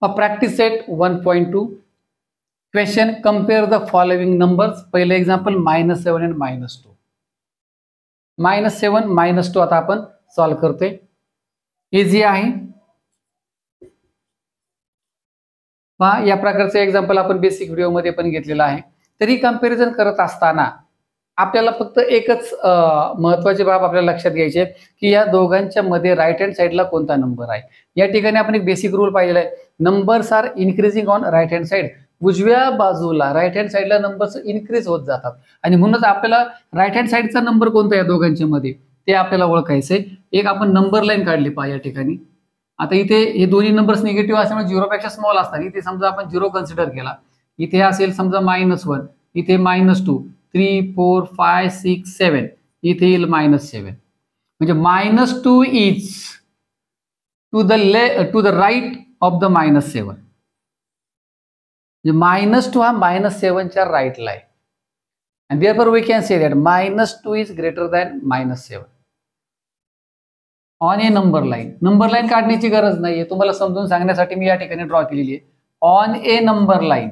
Practice set 1.2 question. Compare the following numbers. पहिले example -7 and -2. -7 -2 आता आपण सॉल्व्ह करतोय. इझी आहे. पहा, या प्रकारचे एक्झाम्पल आपण बेसिक व्हिडिओमध्ये पण घेतलेला आहे. तरी कंपॅरिझन करत असताना आपल्याला फक्त एकच महत्त्वाची बाब आपल्याला लक्षात घ्यायची आहे की या दोघांच्या मध्ये राईट हँड साईडला कोणता नंबर आहे. या ठिकाणी आपण एक बेसिक रूल पाहिलेला आहे. Numbers are increasing on right hand side. उजव्या बाजूला राईट हँड साईडला नंबर्स इन्क्रीज होत जातात आणि म्हणूनच आपल्याला राईट हँड साईडचा नंबर कोणता या दोघांच्या मध्ये ते आपल्याला ओळखायचंय. एक आपण नंबर लाईन काढली पहा या ठिकाणी. आता इथे हे दोन्ही नंबर्स निगेटिव्ह असल्यामुळे 0 पेक्षा स्मॉल असतात. इथे समजा आपण 0 कन्सिडर केला. इथे असेल समजा -1, इथे -2, 3, 4, 5, 6, 7. इथे येईल -7. म्हणजे -2 is to the right of the -7. -2 हा -7 च्या राईटला आहे. and therefore we can say that -2 is greater than -7 on A number line. Number line काढण्याची गरज नाहीये, तुम्हाला समजून सांगण्यासाठी मी या ठिकाणी ड्रॉ केलेली आहे. On A number line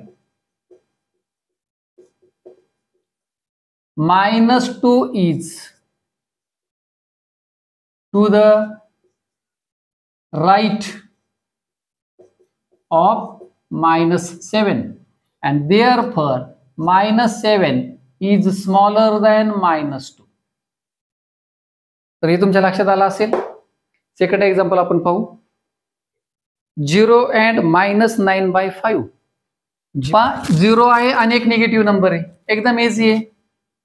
-2 is to the right of -7 and therefore -7 is smaller than -2. तर हे तुमच्या लक्षात आलं असेल. सेकंड एक्झाम्पल आपण पाहू. 0 and -9/5. 0 आहे आणि एक निगेटिव्ह नंबर आहे. एकदम इझी आहे.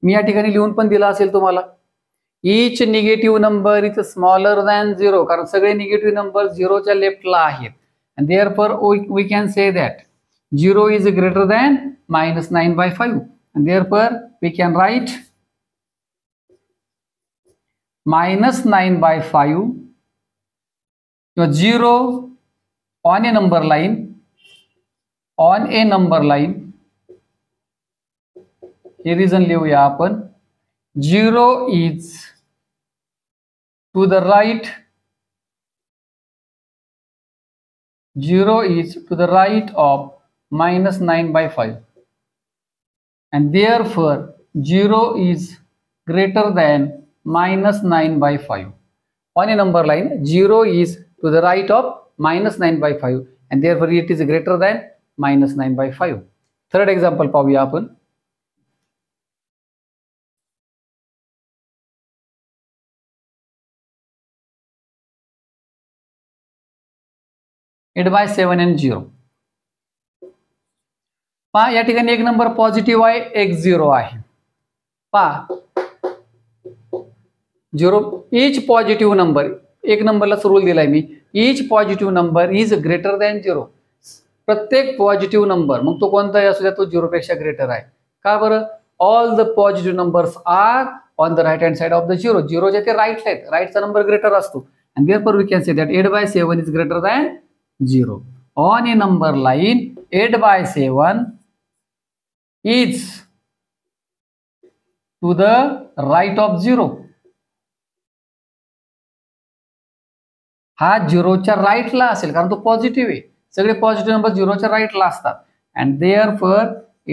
मी या ठिकाणी लिहून पण दिला असेल तुम्हाला. Each negative number is smaller than 0. कारण सगळे निगेटिव्ह नंबर 0च्या लेफ्टला आहेत. and therefore we can say that 0 is greater than -9/5 and therefore we can write -9/5 किंवा 0 on a number line हे रिझन लिहूया आपण. 0 is to the right of -9/5 and therefore 0 is greater than -9/5. on a number line 0 is to the right of -9/5 and therefore it is greater than -9/5. Third example पाहूया आपण. (8/7 and 0). पहा, या ठिकाणी एक number positive आहे, एक 0 आहे. पहा, 0 इच पॉझिटिव्ह नंबर, एक नंबरलाच रूल दिलाय मी. Each positive number is greater than 0. प्रत्येक पॉझिटिव्ह नंबर, मग तो कोणताही असू द्या, तो 0 पेक्षा ग्रेटर आहे. का बरं? All the positive numbers are on the right hand side of the 0. 0च्या ते राईटला आहेत, राईटचा नंबर ग्रेटर असतो. and therefore we can say that 8/7 is greater than 0. on a number line 8/7 is to the right of 0. हा 0च्या राईटला असेल कारण तो पॉझिटिव्ह आहे. सगळे पॉझिटिव्ह नंबर 0च्या राईटला असतात. and therefore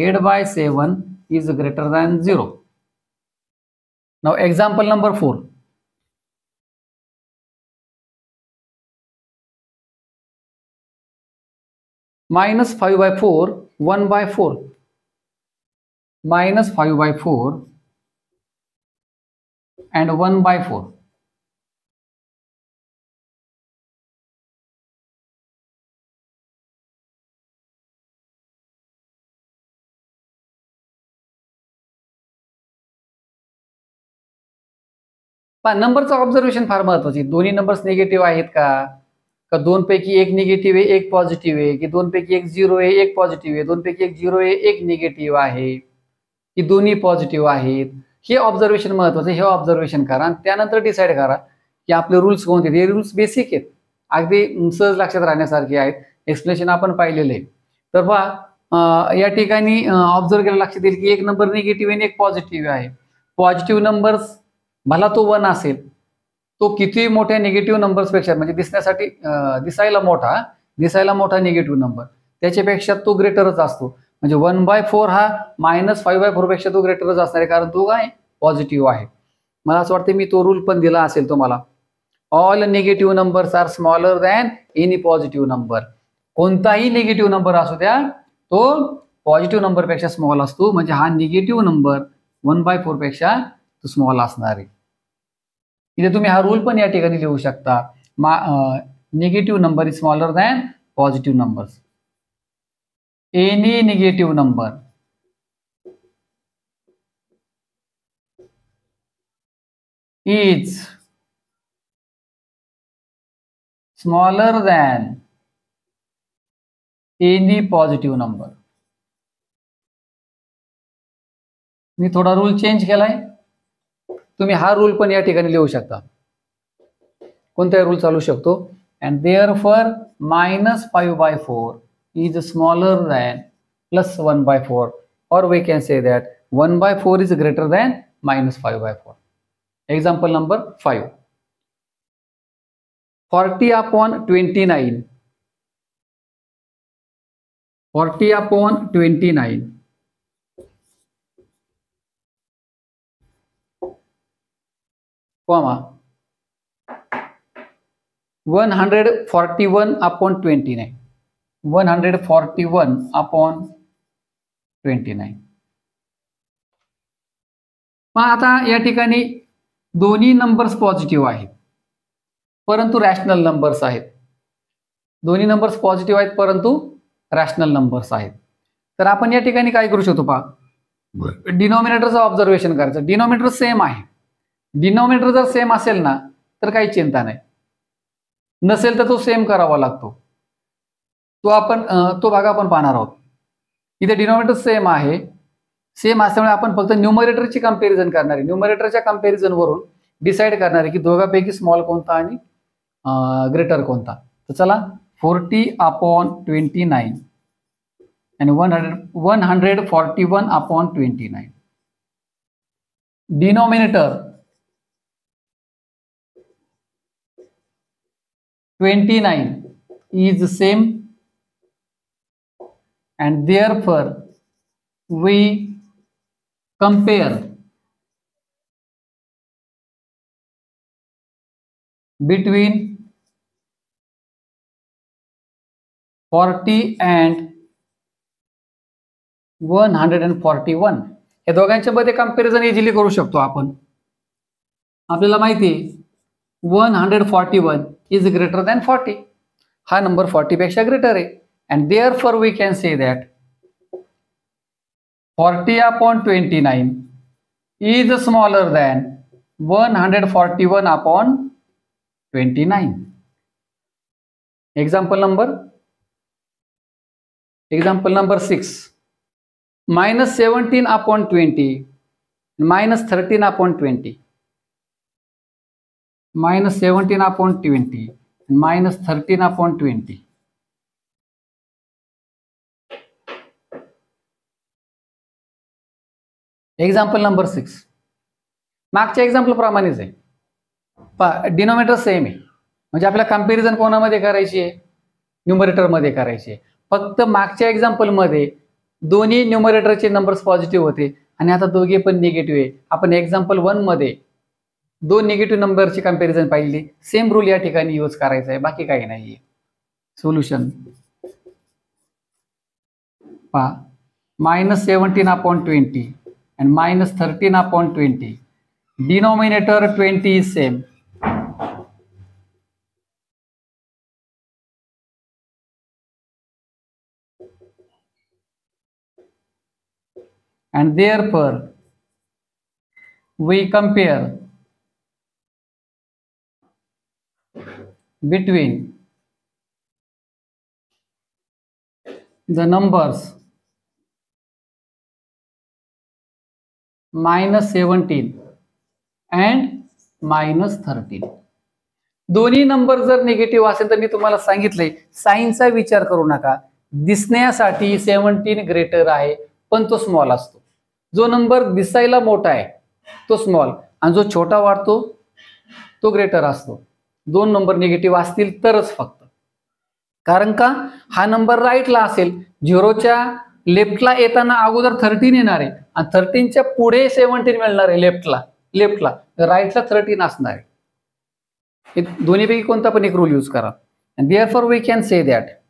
8/7 is greater than 0. now example number 4. -5/4 1/4. -5/4 and 1/4. नंबरचं observation फार महत्वाचे. दोन्ही नंबर्स निगेटिव्ह आहेत का 2 पैकी एक निगेटिव्ह आहे, एक पॉझिटिव्ह आहे, की 2 पैकी एक 0 आहे, एक पॉझिटिव्ह आहे, 2 पैकी एक 0 आहे, एक निगेटिव्ह आहे, की दोन्ही पॉझिटिव्ह आहेत. हे ऑब्झर्वेशन महत्वाचं. हे ऑब्झर्वेशन करा आणि त्यानंतर डिसाईड करा की आपले रूल्स कोणते. हे रूल्स बेसिक आहेत, अगदी सहज लक्षात राहण्यासारखे आहेत. एक्सप्लेनेशन आपण पाहिलेले आहे. तर पहा, या ठिकाणी ऑब्झर्व केलं लक्षात येईल की एक नंबर निगेटिव्ह आणि एक पॉझिटिव्ह आहे. पॉझिटिव्ह नंबर्स भला तो 1 असेल, तो किती मोठ्या निगेटिव्ह नंबर्स पेक्षा म्हणजे दिसण्यासाठी दिसायला मोठा दिसायला मोठा निगेटिव्ह नंबर, त्याच्यापेक्षा तो ग्रेटरच असतो. म्हणजे 1/4 हा -5/4 पेक्षा तो ग्रेटरच असणार आहे, कारण तो काय पॉझिटिव्ह आहे. मला असं वाटतं मी तो रूल पण दिला असेल तुम्हाला. All negative numbers are smaller than any positive number. कोणताही निगेटिव्ह नंबर असू द्या, तो पॉझिटिव्ह नंबरपेक्षा स्मॉल असतो. म्हणजे हा निगेटिव्ह नंबर 1/4 पेक्षा तो स्मॉल असणार आहे. इथे तुम्ही हा रूल पण या ठिकाणी लिहू शकता. Negative number is smaller than positive numbers. Any negative number is smaller than any positive number. मी थोडा रूल चेंज केलाय. तुम्ही हा रूल पण या ठिकाणी लिहू शकता. कोणताही रूल चालू शकतो. and therefore -5/4 is smaller than +1/4, or we can say that 1/4 is greater than -5/4. Example number 5. 40/29. 40/29 comma 141/29. 141/29. मग आता या ठिकाणी दोन्ही नंबर्स पॉझिटिव्ह आहेत, परंतु रॅशनल नंबर्स आहेत. दोन्ही नंबर्स पॉझिटिव्ह आहेत, परंतु रॅशनल नंबर्स आहेत. तर आपण या ठिकाणी काय करू शकतो पहा, डिनॉमिनेटरचं ऑब्झर्वेशन करायचं. डिनॉमिनेटर सेम आहे. डिनॉमिनेटर जर सेम असेल ना तर काही चिंता नाही, नसेल तर तो सेम करावा लागतो. तो भाग आपण पाहणार आहोत. इथे डिनॉमिनेटर सेम आहे. सेम असल्यामुळे आपण फक्त न्यूमरेटरची कंपॅरिझन करणार आहे. न्यूमरेटरच्या कंपॅरिझन वरून डिसाईड करणार आहे की दोघांपैकी स्मॉल कोणता आणि ग्रेटर कोणता. तर चला, 40/29 आणि 141/29. Denominator 29 is same, and therefore we compare between 40 and 141. या दोघांच्या मध्ये कंपॅरिझन इझिली करू शकतो आपण. आपल्याला माहिती आहे 141 इज ग्रेटर दॅन 40. हा नंबर 40 पेक्षा ग्रेटर आहे, and therefore we can say that 40/29 is smaller than 141/29. Example number 6. -17/20 -13/20. -17/20 -13/20. Example number 6 मागच्या एक्झाम्पल प्रमाणेच आहे. डिनॉमिनेटर सेम आहे, म्हणजे आपल्याला कंपॅरिझन कोणामध्ये करायची आहे, न्यूमरेटर मध्ये करायची आहे. फक्त मागच्या एक्झाम्पल मध्ये दोन्ही न्यूमरेटरचे नंबर्स पॉझिटिव्ह होते आणि आता दोघे पण निगेटिव्ह आहे. आपण एक्झाम्पल 1 मध्ये दोन निगेटिव्ह नंबरची कंपॅरिझन पाहिली. सेम रूल या ठिकाणी यूज करायचा आहे, बाकी काही नाहीये. सोल्युशन पहा, -17/20 and -13/20. Denominator 20 is same. And therefore we compare between the numbers -17 and -13. दोन्ही नंबर जर निगेटिव्ह असेल तर मी तुम्हाला सांगितलंय साइनचा विचार करू नका. दिसण्यासाठी 17 ग्रेटर आहे, पण तो स्मॉल असतो. जो नंबर दिसायला मोठा आहे तो स्मॉल, आणि जो छोटा वाटतो तो ग्रेटर असतो. दोन नंबर निगेटिव्ह असतील तरच फक्त. कारण का हा नंबर राईटला असेल, 0च्या लेफ्टला येताना अगोदर 13 येणार आहे आणि 13च्या पुढे 17 मिळणार आहे लेफ्टला राईटला 13 असणार आहे. हे दोन्हीपैकी कोणता पण एक रूल यूज करा. and therefore we can say that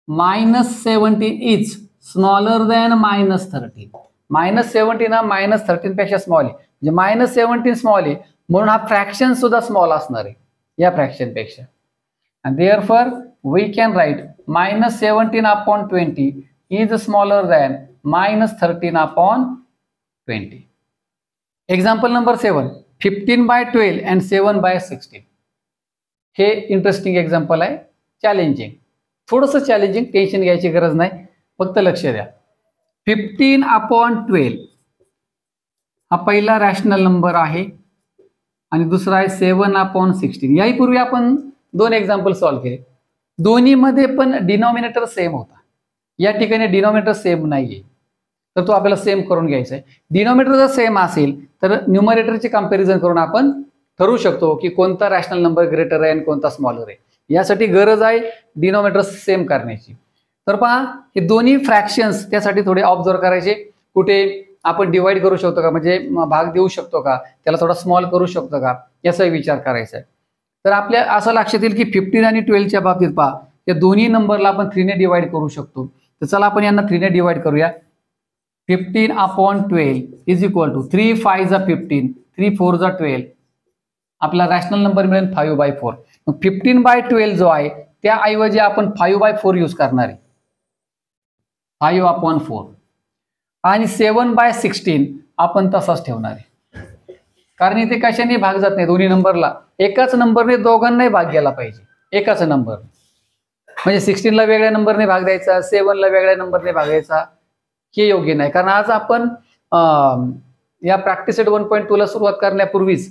-17 is smaller than -13. -17 हा -13 पेक्षा स्मॉल आहे, म्हणजे -17 स्मॉल आहे म्हणून हा फ्रॅक्शन सुद्धा स्मॉल असणार आहे या फ्रॅक्शन पेक्षा. and therefore we can write -17/20 is smaller than -13/20. example number 7, 15/12 and 7/16. हे इंटरेस्टिंग एक्झाम्पल आहे, चॅलेंजिंग, थोडंसं चॅलेंजिंग, टेन्शन घ्यायची गरज नाही, फक्त लक्ष द्या. 15/12 हा पहिला रॅशनल नंबर आहे आणि दुसरा आहे 7/16. याहीपूर्वी आपण 2 एक्झाम्पल सॉल्व्ह केले, दोन्हीमध्ये पण डिनॉमिनेटर सेम होता. या ठिकाणी डिनॉमिनेटर सेम नाहीये, तर तो आपल्याला सेम करून घ्यायचा आहे. डिनॉमिनेटर जर सेम असेल तर न्यूमरेटरचे कंपॅरिझन करून आपण ठरवू शकतो की कोणता रॅशनल नंबर ग्रेटर आहे आणि कोणता स्मॉलर आहे. यासाठी गरज आहे डिनॉमिनेटर सेम करण्याची. तर पहा, हे दोन्ही फ्रॅक्शन्स त्यासाठी थोडे ऑब्झर्व करायचे. कुठे आपण डिवाइड करू शकतो का, म्हणजे भाग देऊ शकतो का, त्याला थोडा स्मॉल करू शकतो का, याचा विचार करायचा आहे. तर आपल्या असं लक्षात येईल की 15 आणि 12च्या बाबतीत पहा, या दोन्ही नंबरला आपण 3 ने डिवाइड करू शकतो. तर चला आपण यांना 3 ने डिवाइड करूया. 15/12 इज इक्वल टू 3 5 जा 15, 3 4 जा 12. आपला रॅशनल नंबर मिळेल 5/4. मग 15/12 जो आहे त्याऐवजी आपण 5/4 यूज करणार आहे, 5/4. आणि 7/16 आपण तसाच ठेवणार आहे, कारण इथे कशाने भाग जात नाही दोन्ही नंबरला. एकाच नंबरने दोघांनाही भाग गेला पाहिजे, एकाच नंबर. म्हणजे 16ला वेगळ्या नंबरने भाग द्यायचा, 7ला वेगळ्या नंबरने भाग द्यायचा, हे योग्य नाही. कारण आज आपण या प्रॅक्टिस सेट 1.2ला सुरुवात करण्यापूर्वीच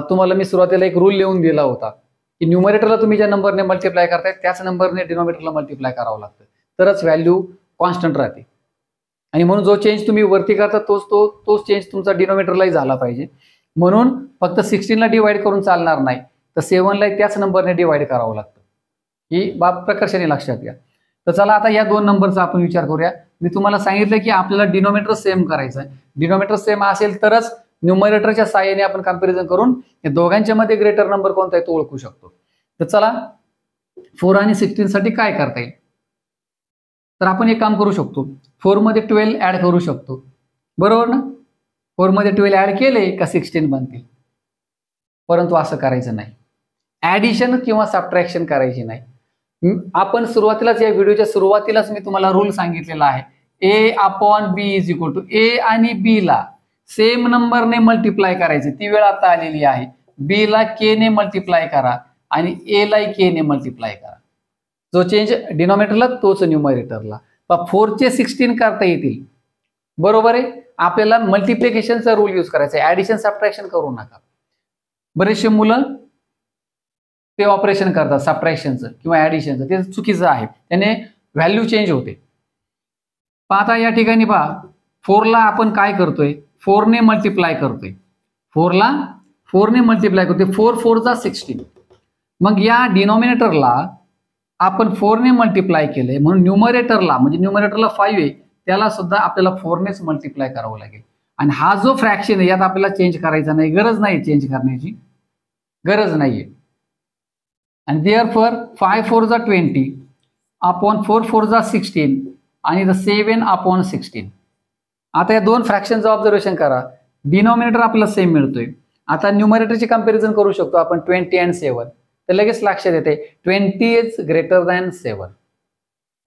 तुम्हाला मी सुरुवातीला एक रूल लिहून दिला होता की न्यूमरेटरला तुम्ही ज्या नंबरने मल्टिप्लाय करताय त्याच नंबरने डिनॉमिनेटरला मल्टिप्लाय करावं लागतं, तरच व्हॅल्यू कॉन्स्टंट राहते. आणि म्हणून जो चेंज तुम्ही वरती करता तोच चेंज तुमचा डिनॉमिनेटरलाही झाला पाहिजे. म्हणून फक्त 16ला डिवाइड करून चालणार नाही, तर 7ला त्याच नंबरने डिवाइड करावं लागतं. ही बाब प्रकर्षाने लक्षात घ्या. तर चला आता या 2 नंबरचा आपण विचार करूया. मी तुम्हाला सांगितलं की आपल्याला डिनॉमिनेटर सेम करायचं आहे. डिनॉमिनेटर सेम असेल तरच न्यूमरेटरच्या साहाय्याने आपण कंपॅरिझन करून या दोघांच्या मध्ये ग्रेटर नंबर कोणता आहे तो ओळखू शकतो. तर चला 4 आणि 16 साठी काय करता येईल, तर आपण एक काम करू शकतो, 4 मध्ये 12 ऍड करू शकतो, बरोबर ना. 4 मध्ये 12 ऍड केले का 16 बनतील. परंतु असं करायचं नाही, ऍडिशन किंवा सबट्रॅक्शन करायची नाही. आपण सुरुवातीलाच या व्हिडिओच्या सुरुवातीलाच मी तुम्हाला रूल सांगितलेला आहे, A/B is equal to A आणि B ला सेम नंबरने मल्टिप्लाय करायचे. ती वेळ आता आलेली आहे. B ला K ने मल्टिप्लाय करा आणि A ला K ने मल्टिप्लाय करा. जो चेंज डिनॉमिनेटरला तोच न्यूमरेटरला. 4 चे 16 करता येतील, बरोबर आहे. आपल्याला मल्टिप्लिकेशनचा रूल यूज करायचा आहे, ऍडिशन सबट्रॅक्शन करू नका. बरेचसे मुलं ते ऑपरेशन करतात सबट्रॅक्शनचं किंवा ऍडिशनचं, ते चुकीचं आहे, त्याने व्हॅल्यू चेंज होते. आता या ठिकाणी पहा, 4ला आपण काय करतोय, 4 ने मल्टिप्लाय करतोय, 4ला 4 ने मल्टिप्लाय करतोय, 4 4 जा 16. मग या डिनॉमिनेटरला आपण 4 ने मल्टिप्लाय केले म्हणून न्यूमरेटरला, म्हणजे न्यूमरेटरला 5 आहे त्याला सुद्धा आपल्याला 4 नेच मल्टिप्लाय करावं लागेल. आणि हा जो फ्रॅक्शन आहे यात आपल्याला चेंज करायचा नाही, गरज नाही, चेंज करण्याची गरज नाहीये. आणि देअरफॉर 5 4 जा 20 अपॉन 4 4 जा 16 आणि 7/16. आता या 2 फ्रॅक्शनचं ऑब्झर्वेशन करा, डिनॉमिनेटर आपल्याला सेम मिळतोय. आता न्यूमरेटरची कंपॅरिझन करू शकतो आपण 20 आणि 7, तर लगेच लक्षात येते 20 is greater than 7.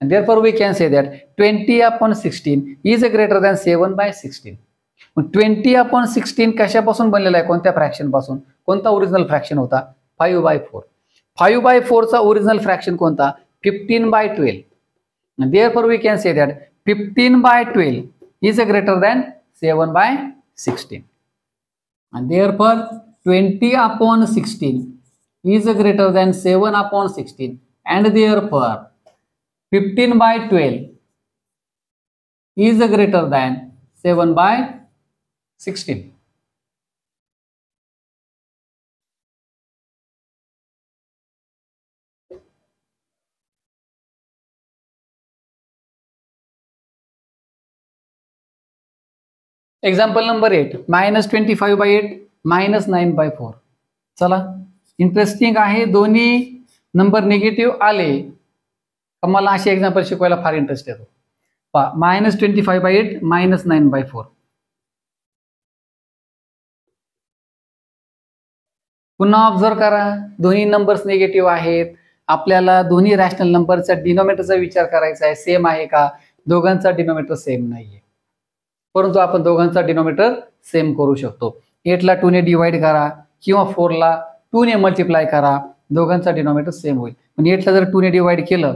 and therefore we can say that 20/16 is greater than 7/16. मग 20/16 कशापासून बनलेला आहे, कोणत्या फ्रॅक्शन पासून, कोणता ओरिजिनल फ्रॅक्शन होता, 5/4. 5/4 चा ओरिजिनल फ्रॅक्शन कोणता, 15/12. and therefore we can say that 15/12 is greater than 7/16. and therefore 20/16 is greater than 7/16 and therefore 15/12 is greater than 7/16. Example number 8 -25/8 -9/4. चला, इंटरेस्टिंग आहे. दोन्ही नंबर निगेटिव्ह आले तर मला असे एक्झाम्पल शिकवायला फार इंटरेस्ट येतो. पहा, -25/8 -9/4. पुन्हा ऑब्झर्व करा, दोन्ही नंबर्स निगेटिव्ह आहेत. आपल्याला दोन्ही रॅशनल नंबरचा डिनोमिनेटरचा विचार करायचा आहे. सेम आहे का? दोघांचा डिनोमिनेटर सेम नाहीये, परंतु आपण दोघांचा डिनोमिनेटर सेम करू शकतो. 8 ला 2 ने डिवाइड करा किंवा 4 ला 2 ने मल्टिप्लाय करा, दोघांचा डिनोमिनेटर सेम होईल. पण 8 ला जर 2 ने डिवाइड केलं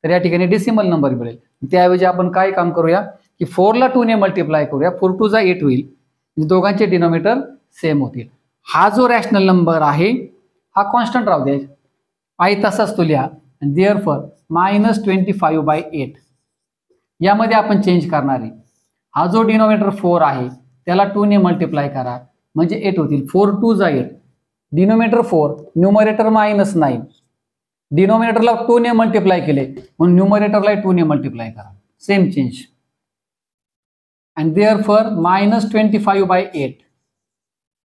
तर या ठिकाणी डेसिमल नंबर मिळेल. त्याऐवजी आपण काय काम करूया की 4 ला 2 ने मल्टिप्लाय करूया, 4 2 जा 8 होईल, म्हणजे दोघांचे डिनोमिनेटर सेम होतील. हा जो रॅशनल नंबर आहे हा कॉन्स्टंट राहू द्या, आहे तसाच तो लिहा. देअरफॉर -25/8 यामध्ये आपण चेंज करणार आहे. हा जो डिनोमिनेटर 4 आहे त्याला 2 ने मल्टिप्लाय करा म्हणजे 8 होतील. 4 2 जा 8, डिनोमिनेटर 4, न्यूमरेटर -9, डिनोमिनेटरला 2 ने मल्टिप्लाय केले म्हणून न्यूमरेटरला 2 ने मल्टिप्लाय करा, same change. And therefore -25/8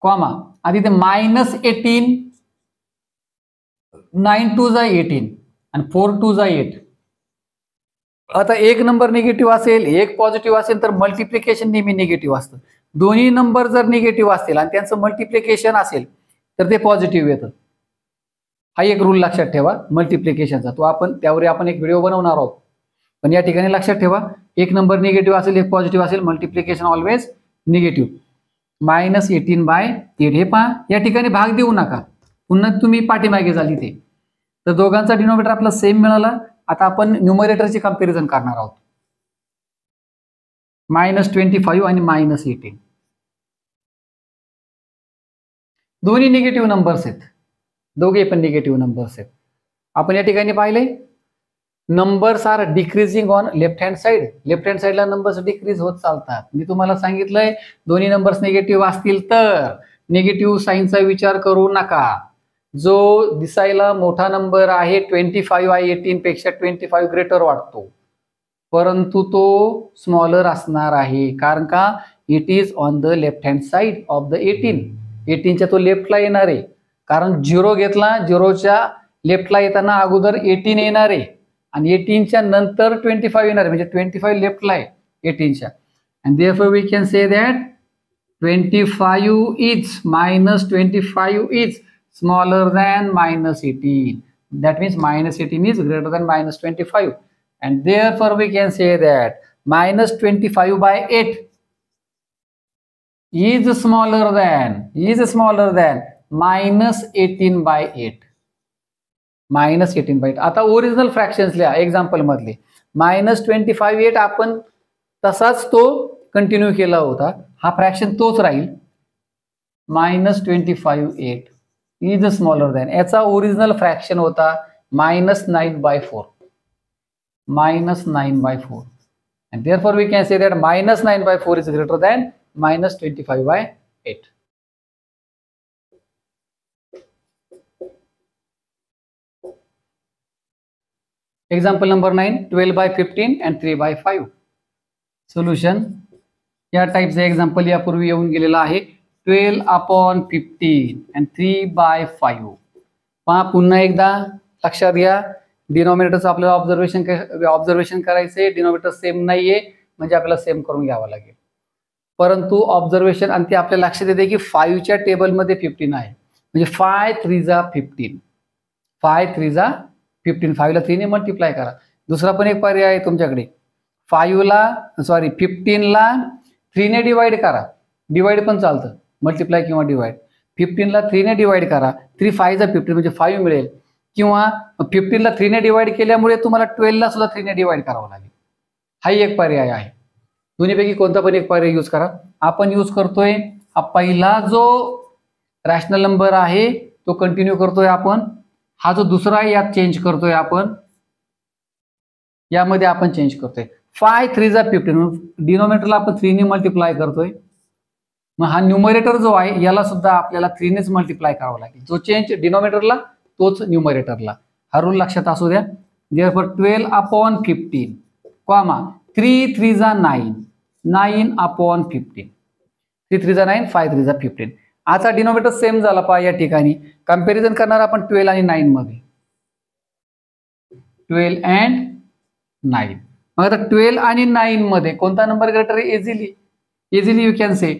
comma आधी ते -18, 9 2 जा 18 आणि 4 2 जा 8. आता एक नंबर निगेटिव्ह असेल, एक पॉझिटिव्ह असेल तर मल्टिप्लिकेशन नेहमी निगेटिव्ह असतं. दोन्ही नंबर जर निगेटिव्ह असतील आणि त्यांचं मल्टिप्लिकेशन असेल तर ते पॉझिटिव्ह येतं. हा एक रूल लक्षात ठेवा मल्टिप्लिकेशनचा, त्यावर आपण एक व्हिडिओ बनवणार आहोत. पण या ठिकाणी लक्षात ठेवा, एक नंबर निगेटिव्ह असेल, एक पॉझिटिव्ह असेल, मल्टिप्लिकेशन ऑलवेज निगेटिव्ह. -18/8 हे पहा, या ठिकाणी भाग देऊ नका, पुन्हा तुम्ही पाठीमागे झाली ते. तर दोघांचा डिनोमिनेटर आपला सेम मिळाला. आता आपण न्यूमरेटरची कंपॅरिझन करणार आहोत. -25 आणि -18 दोन्ही निगेटिव्ह नंबर्स आहेत, दोघे पण निगेटिव्ह नंबर्स आहेत. आपण या ठिकाणी पाहिले numbers are decreasing on left hand side. Left hand साइडला नंबर्स डिक्रीज होत चालतात. मी तुम्हाला सांगितलंय दोन्ही नंबर्स निगेटिव्ह असतील तर निगेटिव्ह साईनचा विचार करू नका. जो दिसायला मोठा नंबर आहे 25/18 पेक्षा 25 ग्रेटर वाटतो, परंतु तो स्मॉलर असणार आहे. कारण का? It is on the left hand side of the 18च्या तो लेफ्टला येणार आहे. कारण 0 घेतला, 0च्या लेफ्टला येताना अगोदर 18 येणार आहे आणि 18च्या नंतर 25 येणार आहे, म्हणजे 25 लेफ्टला आहे 18च्या. And therefore we can say that 25 is -25 is smaller than -18. That means -18 is greater than -25, and therefore we can say that -25/8 is smaller than -18/8. -18/8. आता ओरिजिनल फ्रॅक्शन्स लिहा एक्झाम्पल मधले. -25/8 आपण तसाच तो कंटिन्यू केला होता, हा फ्रॅक्शन तोच राहील. -25/8 इज स्मॉलर दॅन, याचा ओरिजिनल फ्रॅक्शन होता -9/4. -9/4. and therefore we can say that -9/4 is greater than -25/8. Example number 9, 12/15 and 3/5. Solution. या टाईपचे एक्झाम्पल यापूर्वी येऊन गेलेला आहे. 12/15 and 3/5. पहा पुन्हा एकदा लक्षात घ्या, डिनोमिनेटरचं आपल्याला ऑब्झर्वेशन करायचे. डिनोमिनेटर सेम नाहीये म्हणजे आपल्याला सेम करून घ्यावं लागेल. परंतु ऑब्झर्वेशन आणि ते आपल्याला लक्षात येते की 5च्या टेबलमध्ये 15 आहे, म्हणजे 5 3 जा 15. 5 3 जा 15. 5ला 3 ने मल्टिप्लाय करा. दुसरा पण एक पर्याय आहे तुमच्याकडे. 15ला 3 ने डिवाइड करा. डिवाइड पण चालतं, मल्टिप्लाय किंवा डिवाइड. 15ला 3 ने डिवाइड करा. 3 5 जा 15 म्हणजे 5 मिळेल. किंवा 15ला 3 ने डिवाइड केल्यामुळे तुम्हाला 12ला सुद्धा 3 ने डिवाइड करावं लागेल. हाही एक पर्याय आहे. दोन्हीपैकी कोणता पण एक पर्याय यूज करा. आपण यूज करतोय हा पहिला जो रॅशनल नंबर आहे तो कंटिन्यू करतोय आपण. हा जो दुसरा आहे यात चेंज करतोय आपण, यामध्ये आपण चेंज करतोय. 5 3 जा 15, डिनोमिनेटरला आपण 3 ने मल्टिप्लाय करतोय. मग हा न्यूमरेटर जो आहे याला सुद्धा आपल्याला 3 नेच मल्टिप्लाय करावं लागेल. जो चेंज डिनोमिनेटरला तोच न्यूमरेटरला. हा रूल लक्षात असू द्या. देअरफॉर 12/15 कॉमा 3 3 जा 9, 9/15. 3 3 9, 5 3 15. आता डिनोमिनेटर सेम झाला पहा या ठिकाणी. कंपॅरिझन करणार आपण 12 आणि 9 मध्ये. 12 and 9. मग आता 12 आणि 9 मध्ये कोणता नंबर ग्रेटर आहे? Easily you can say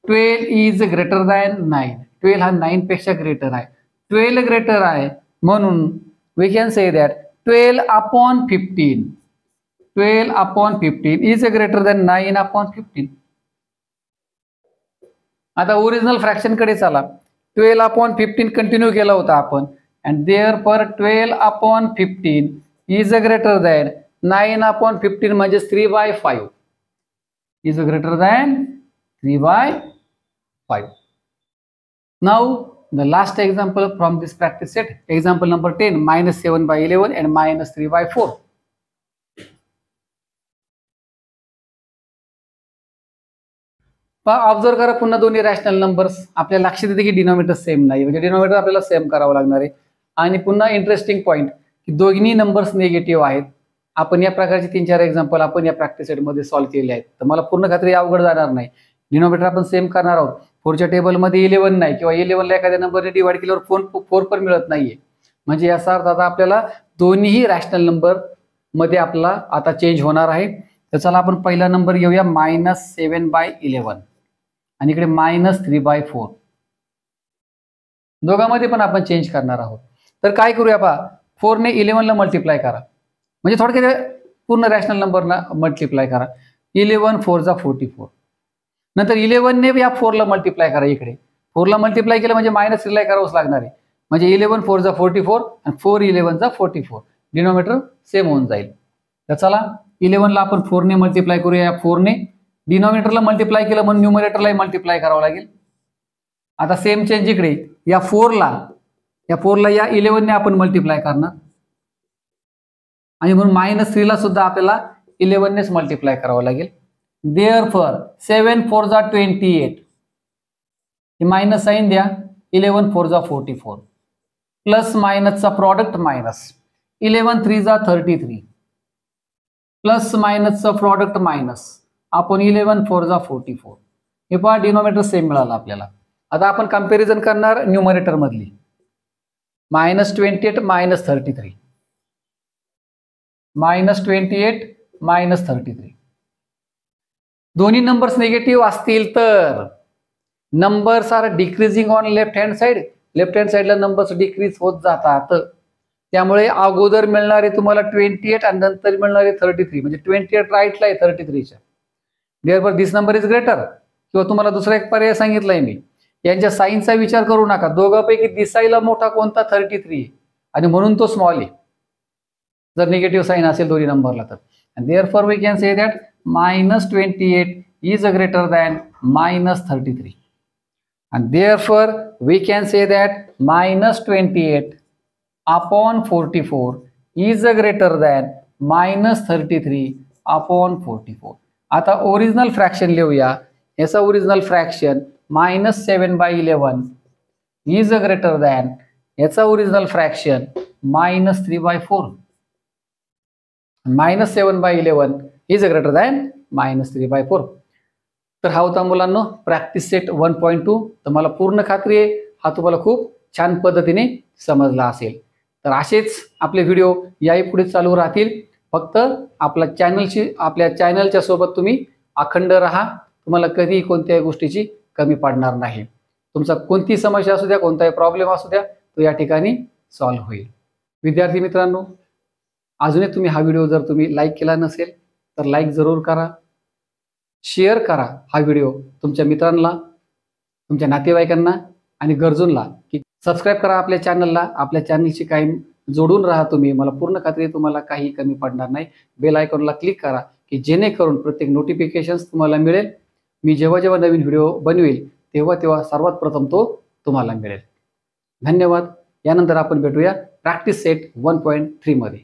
12 is greater than 9. 12 हा 9 पेक्षा ग्रेटर आहे. 12 ग्रेटर आहे म्हणून we can say that 12/15. 12/15 is greater than 9/15. आता ओरिजिनल फ्रॅक्शन कडे चला. 12/15 कंटिन्यू केला होता आपण and therefore 12/15 is greater than 9/15 म्हणजे 3/5 is greater than 3/5. Now the last example from this practice set, example number 10, -7/11 and -3/4. Observe करा पुन्हा दोन्ही रॅशनल नंबर्स. आपल्या लक्षात येते की डिनोमिनेटर सेम नाही, म्हणजे डिनोमिनेटर आपल्याला सेम करावं लागणार आहे. आणि पुन्हा इंटरेस्टिंग पॉइंट की दोन्ही नंबर्स निगेटिव्ह आहेत. आपण या प्रकारचे 3-4 एक्झाम्पल आपण या प्रॅक्टिस सेटमध्ये सॉल्व्ह केले आहेत. तर मला पूर्ण खात्री अवघड जाणार नाही. डिनोमिनेटर आपण सेम करणार आहोत. 4च्या टेबलमध्ये 11 नाही किंवा 11ला एखाद्या नंबरने डिवाइड केल्यावर 4 पण मिळत नाहीये. म्हणजे याचा अर्थ आता आपल्याला दोन्ही रॅशनल नंबर मध्ये आपला आता चेंज होणार आहे. तर चला आपण पहिला नंबर घेऊया -7/11 आणि इकडे -3/4. दोघांमध्ये पण आपण चेंज करणार आहोत. तर काय करूया पहा, 4 ने 11ला मल्टिप्लाय करा, म्हणजे थोडक्यात पूर्ण रॅशनल नंबरना मल्टिप्लाय करा. 11 4 जा 44. नंतर 11 ने या 4ला मल्टिप्लाय करा. इकडे 4ला मल्टिप्लाय केलं म्हणजे -3ला करावंच लागणार आहे. म्हणजे 11 4 जा 44 आणि 4 11 जा 44. डिनोमिनेटर सेम होऊन जाईल. तर चला 11ला आपण 4 ने मल्टिप्लाय करूया. या 4 ने डिनोमिनेटरला मल्टिप्लाय केलं म्हणून न्यूमरेटरलाही मल्टिप्लाय करावं लागेल. आता सेम चेंज इकडे या 4ला या 11 ने आपण मल्टिप्लाय करणार आणि म्हणून -3ला सुद्धा आपल्याला 11 नेच मल्टिप्लाय करावं लागेल. देअरफॉर 7 4 जा 28. हे मायनस साइन द्या. 11 4 जा 44 प्लस मायनसचा प्रॉडक्ट मायनस. 11 3 जा 33 प्लस मायनसचा प्रॉडक्ट मायनस. आपण 11 4 जा 44. हे पहा डिनोमिनेटर सेम मिळाला आपल्याला. आता आपण कंपॅरिझन करणार न्यूमरेटर मधली. -28 -33 -28 -33. दोन्ही नंबर्स निगेटिव्ह असतील तर numbers are decreasing on left hand side. Left hand साइडला नंबर्स डिक्रीज होत जातात. त्यामुळे अगोदर मिळणारे तुम्हाला 28 आणि नंतर मिळणारे 33, म्हणजे 28 राईटला आहे 33च्या. Therefore this number is greater. किंवा तुम्हाला दुसरा एक पर्याय सांगितलाय मी, यांच्या साईनचा विचार करू नका. दोघांपैकी दिसायला मोठा कोणता 33 आणि म्हणून तो स्मॉल आहे जर निगेटिव्ह साईन असेल दोन्ही नंबरला तर. Therefore we can say that -28 is greater than -33. and therefore we can say that -28 upon 44 is greater than -33 upon 44. आता ओरिजिनल फ्रॅक्शन लिहूया. याचा original fraction -7/11 is greater than याचा original fraction -3/4. -7/11 is greater than -3/4. तर हा होता मुलांनो practice set 1.2. तर मला पूर्ण खात्री आहे हा तुम्हाला खूप छान पद्धतीने समजला असेल. तर असेच आपले व्हिडिओ याही पुढे चालू राहतील. फक्त आपल्या चॅनलच्या सोबत तुम्ही अखंड राहा. तुम्हाला कधीही कोणत्याही गोष्टीची कमी पडणार नाही. तुमचा कोणती समस्या असू द्या, कोणताही प्रॉब्लेम असू द्या, तो या ठिकाणी सॉल्व्ह होईल. विद्यार्थी मित्रांनो, अजूनही तुम्ही हा व्हिडिओ जर तुम्ही लाईक केला नसेल तर लाईक जरूर करा. शेअर करा हा व्हिडिओ तुमच्या मित्रांना, तुमच्या नातेवाईकांना आणि गरजूंना. की सबस्क्राईब करा आपल्या चॅनलला. आपल्या चॅनलशी काही जोडून राहा तुम्ही. मला पूर्ण खात्री आहे तुम्हाला काही कमी पडणार नाही. बेल आयकॉनला क्लिक करा की जेणेकरून प्रत्येक नोटिफिकेशन्स तुम्हाला मिळेल. मी जेव्हा जेव्हा नवीन व्हिडिओ बनवेल तेव्हा सर्वात प्रथम तो तुम्हाला मिळेल. धन्यवाद. यानंतर आपण भेटूया प्रॅक्टिस सेट 1.3 मध्ये.